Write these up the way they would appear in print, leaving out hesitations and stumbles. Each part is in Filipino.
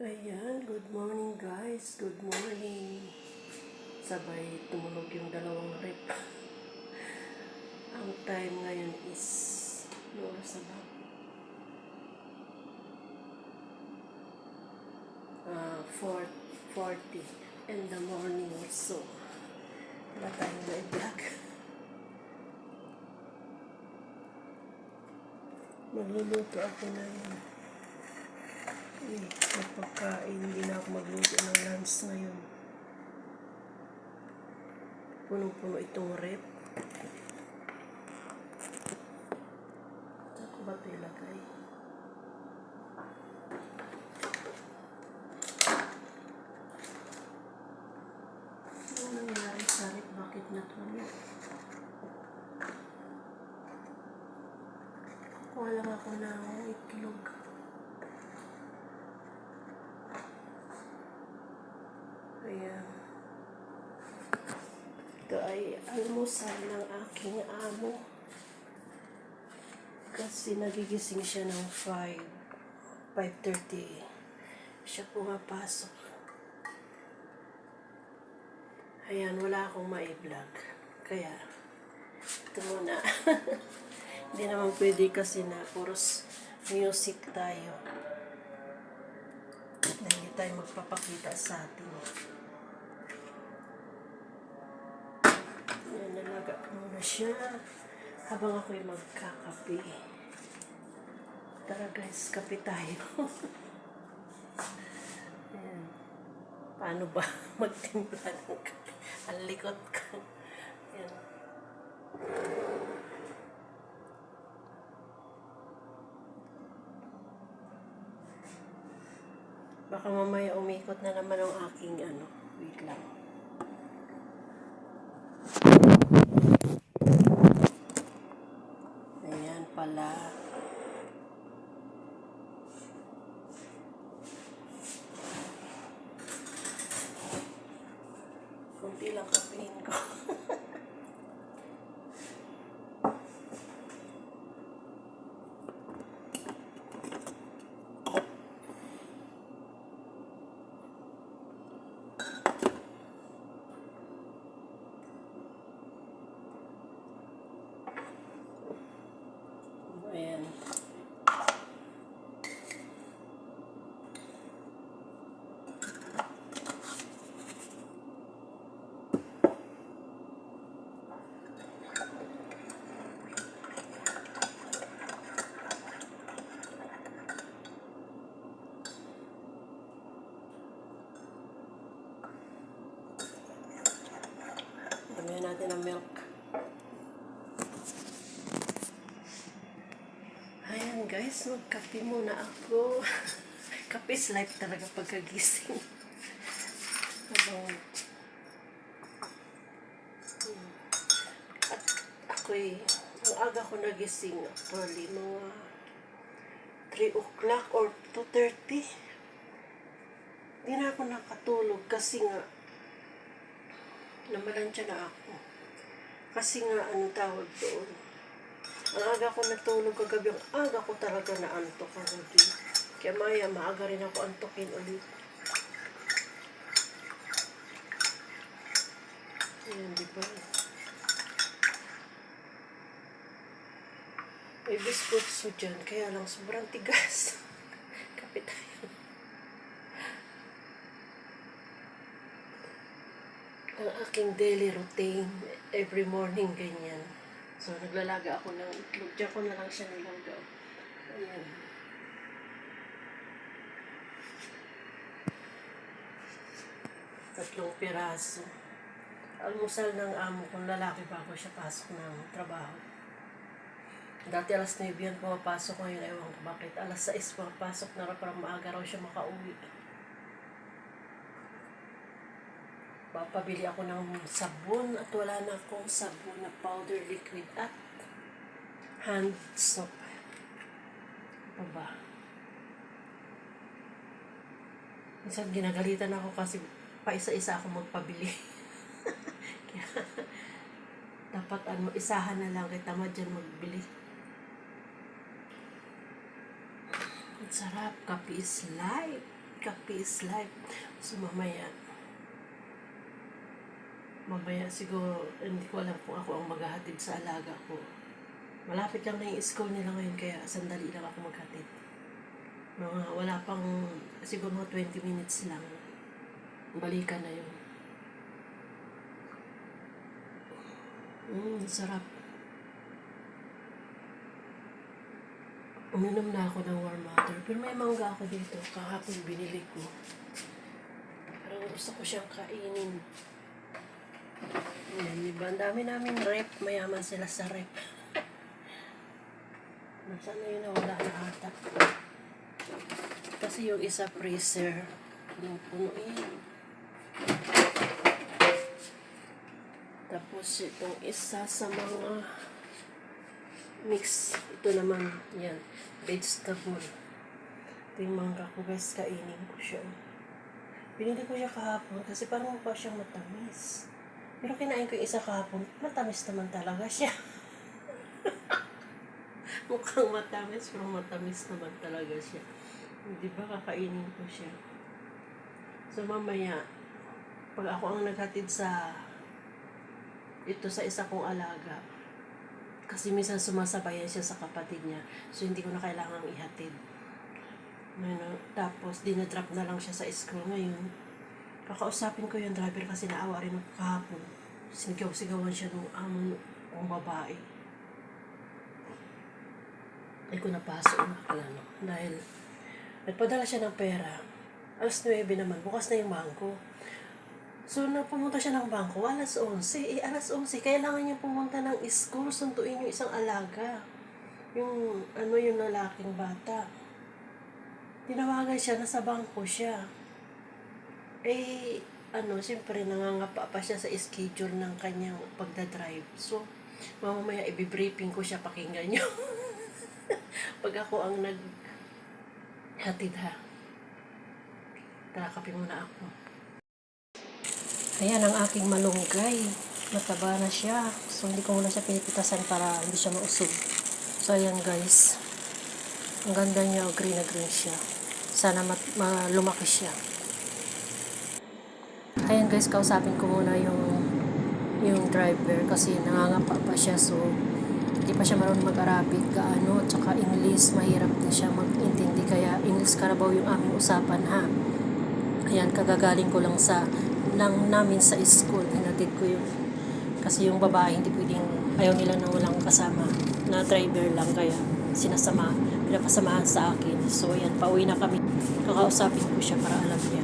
Ayan, good morning guys. Good morning. Sabay tumunog yung dalawang rep. Ang time ngayon is, ano oras na ba? 4:40 in the morning or so. Wala tayong ma-vlog. Magluluto ako na yun. Pagkain, hindi na ako magluto ng lunch ngayon. Punong-puno itong rep. Saan ko ba ito ilagay? Ano nangyari sa rep? Bakit natulog? Kuha lang ako ng itlog. Ayan. Ito ay almusal ng aking amo. Kasi nagigising siya ng 5:30. Siya pumapasok. Ayan, wala akong ma-vlog. Kaya, ito muna. Hindi naman pwede kasi na puros music tayo. Na hindi tayo magpapakita sa atin. Ayan, nalaga muna siya habang ako'y magkakape. Tara guys, kape tayo. Ayan. Paano ba magtimpla ng kape? Ang likot ka. Ayan. Baka mamaya umikot na naman ang aking wait lang. Ayan pala. Kunti lang kapein ko. Ayan. Damihan natin ang milk. Ayan guys, magkape muna ako. Kape is life talaga pagkagising. At ako'y, ang aga ko nagising, actually, mga 3 o'clock or 2:30. Hindi na ako nakatulog kasi nga, namalansya na ako. Kasi nga, tawag doon. Ang aga ko natulog kagabi, ang aga ko talaga naantok kagabi. Kaya maya, maaga rin ako antokin ulit. Ayan, di ba? May biscuits so dyan, kaya lang sobrang tigas. Kapit tayo. Ang aking daily routine, every morning ganyan. So, naglalaga ako ng itlog. Diyan ko na lang siya nilagaw. Ayan. Tatlong piraso. Almusal ng amo kong lalaki bago siya pasok ng trabaho. Dati alas 9 yan pumapasok, ngayon ewan ko bakit. Alas 6 pumapasok na parang maaga raw siya makauwi. Papabili ako ng sabon at wala na akong sabon na powder liquid at hand soap. Ano ba? Minsan ginagalitan ako kasi paisa-isa ako magpabili. Kaya dapat isahan na lang, kaya tamad dyan magbili. Ang sarap, kape is life. Kape is life. So mamaya siguro, hindi ko alam kung ako ang maghahatid sa alaga ko. Malapit lang na yung school nila ngayon, kaya sandali lang ako maghatid. Wala pang siguro mga 20 minutes lang. Balikan na yun. Sarap. Uminom na ako ng warm water. Pero may mangga ako dito. Kahapon binili ko. Parang gusto ko siyang kainin. Yan, diba? Ang dami namin rep. Mayaman sila sa rep. Nasaan na yun? Wala na ata. Kasi yung isa freezer. Puno-punuin. Tapos itong isa sa mga mix. Ito naman. Yan. Vegetable. Ito yung mangga ko, guys. Kainin ko siya. Binili ko siya kahapon kasi parang mukha siyang matamis. Pero kinain ko yung isa kahapon, matamis naman talaga siya. Mukhang matamis, pero matamis naman talaga siya. Hindi ba kakainin ko siya? So mamaya, pag ako ang naghatid sa sa isa kong alaga, kasi minsan sumasabayan siya sa kapatid niya, so hindi ko na kailangang ihatid. Tapos dinadrop na lang siya sa school ngayon. Kakausapin ko yung driver kasi naawa rin ako kahapon. Sigaw-sigawan siya nung babae. Ay ko napasok na kalano. Dahil nagpadala siya ng pera. Alas 9 naman. Bukas na yung bangko. So, pumunta siya ng bangko. Alas 11. Alas 11. Kailangan niya pumunta ng school. Sunduin yung isang alaga. Yung lalaking bata. Tinawagan siya. Nasa bangko siya. Siyempre nangangapa pa siya sa schedule ng kanyang pagdadrive. So, mamaya i-briefing ko siya, pakinggan niyo. Pag ako ang naghatid ha. Tara, kape muna ako. Ayan ang aking malunggay. Mataba na siya. So, hindi ko muna siya pinipitasan para hindi siya mausog. So, ayan guys. Ang ganda niya, green na green siya. Sana lumaki siya. Ayan guys, kausapin ko muna yung driver kasi nangangapa pa siya, so hindi pa siya marunong mag-Arabic gaano, at saka English, mahirap din siya mag-intindi, kaya English Carabao yung aming usapan ha. Ayan, kagagaling ko lang namin sa school, hinatid ko yun. Kasi yung babae, hindi pwedeng, ayaw nila na walang kasama, na driver lang, kaya pinapasamahan sa akin. So ayan, pauwi na kami. Kakausapin ko siya para alam niya.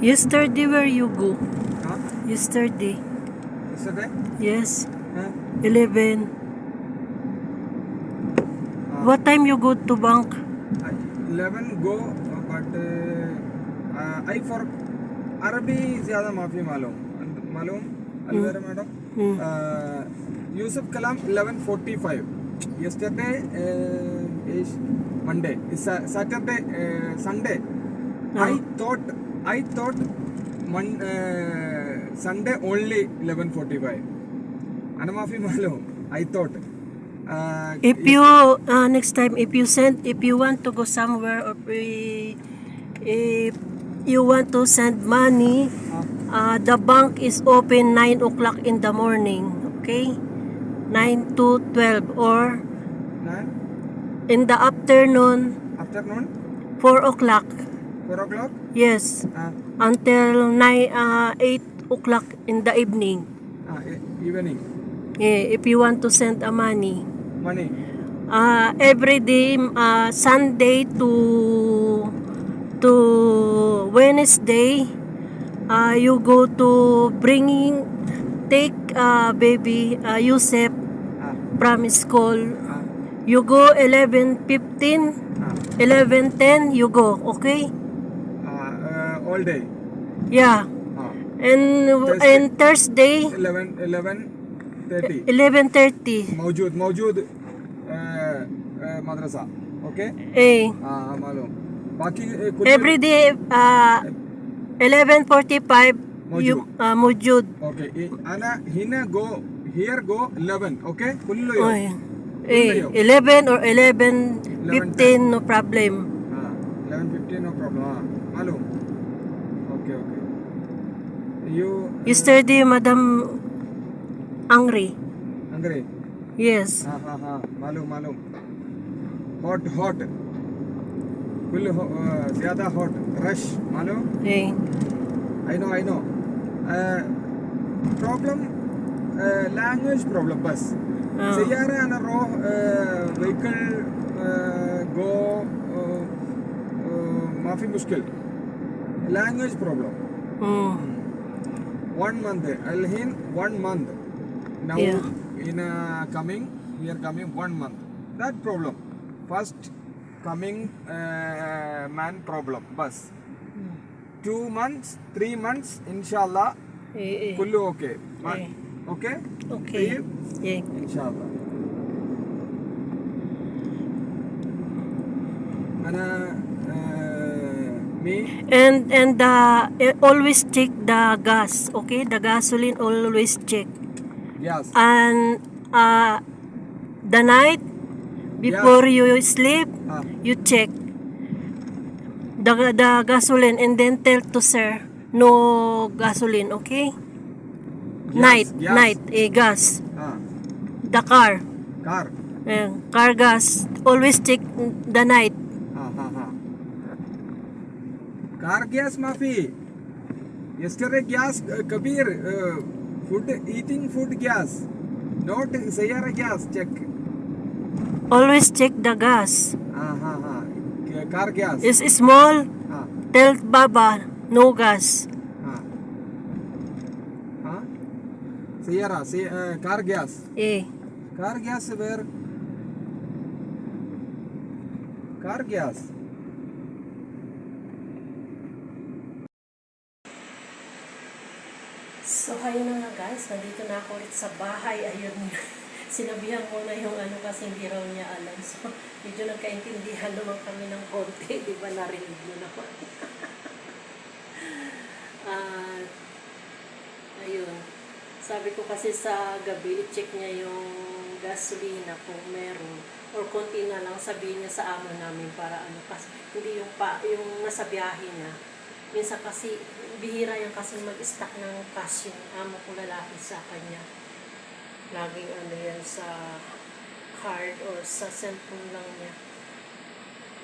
Yesterday, where you go? Huh? Yesterday. Yesterday? Yes. Huh? 11. What time you go to bank? 11 go, but I for Arabi ज़्यादा माफ़ी मालूम अलवेरा madam Yusuf Kalam 11:45 yesterday is Monday, Saturday, Sunday. I thought Sunday only 11:45. Ana माफ़ी मालूम. I thought. If you next time, if you want to go somewhere, or if you want to send money, the bank is open 9 o'clock in the morning. Okay, 9 to 12, or in the afternoon 4 o'clock. 4 o'clock? Yes, until 8 o'clock in the evening. Evening. Yeah, if you want to send money. Every day, Sunday to Wednesday, you go to take baby Yusuf from school. You go 11:15, 11:10, you go, okay? All day. Yeah. And Thursday, 11:10 30 11:30. मौजूद मदरसा okay Eh, हाँ मालूम बाकी कुल every day 11:45 mujud. Okay अना Hina go here go 11 ओके कुल्लो यो Oy. Eh, 11 or 11:15 no problem. हाँ 11:15 no problem हाँ मालूम okay okay you Yesterday, Madam angry. अंग्रे Yes. हाँ हाँ हाँ मालूम hot कुल ज़्यादा hot rush मालूम Eh. I know problem language problem बस سيارة أنا روح vehicle go ما في مشكلة language problem Mm. 1 month الحين 1 month now Yeah. in coming 1 month that problem first coming man problem बस 2 months 3 months inshallah Eh. كله okay okay Okay. Yeah. inshallah أنا me And always check the gas, okay? The gasoline always check. yes And the night before you sleep, you check the gasoline and then tell to sir no gasoline, okay? Yes. Night gas. The car car gas always check the night. car gas माफी yesterday gas Kabir food eating food gas not سيارة gas check Always check the gas. car gas Is small. हाँ Tell Baba no gas. سيارة car gas Eh. car gas where car gas So, ayun na nga guys, nandito na ako ulit sa bahay. Ayun, sinabihan ko na yung ano kasi hindi raw niya alam. So, medyo nagkaintindihan naman kami ng konti. Di ba narinig nyo naman? At, ayun. Sabi ko kasi sa gabi, i-check niya yung gasolina kung meron. Or konti na lang sabihin niya sa amo namin para ano. Kasi hindi yung nasa biyahe niya. Minsan kasi, bihira yan kasi mag-stock ng cash yung amo ko lalaki sa kanya. Laging ano yan sa card or sa cellphone lang niya.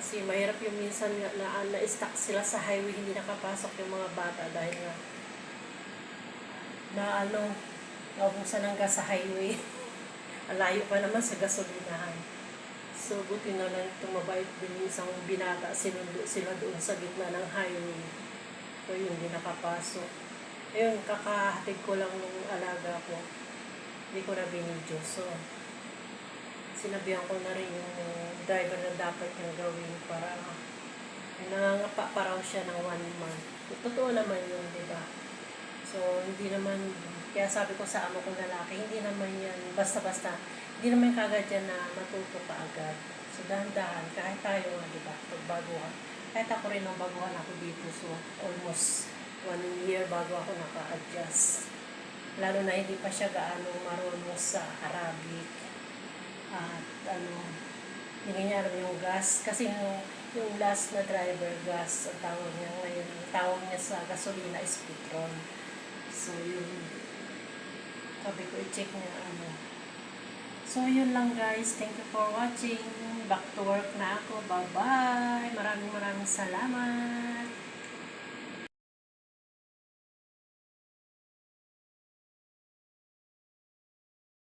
Kasi mahirap yung minsan na-stock sila sa highway, hindi nakapasok yung mga bata dahil naubusan ng gas sa highway. Alayo pa naman sa gasolinahan. So, buti na lang tumabait din isang binata, sinundo sila doon sa gitna ng highway. So, yun, hindi nakapasok. Ayun, kakahatid ko lang ng alaga ko. Hindi ko na binidyo. So, sinabihan ko na rin yung driver na dapat niyang gawin para nangangapa pa raw siya ng 1 month. Totoo naman yun, di ba? So, hindi naman, kaya sabi ko sa amo kong lalaki, hindi naman yan, basta-basta, hindi naman kagad yan na matuto ka agad. So, dahan-dahan, kahit tayo nga, di ba, pagbaguhan. Kahit ako rin nung baguhan ako dito, so almost 1 year bago ako naka-adjust. Lalo na hindi pa siya gaano marunong sa Arabic. At hindi niya alam yung gas. Kasi yung last na driver gas, ang tawag niya ngayon, ang tawag niya sa gasolina is Petron. So yun, sabi ko i-check niya So yun lang guys, thank you for watching. Back to work na ako. Bye-bye. Maraming salamat.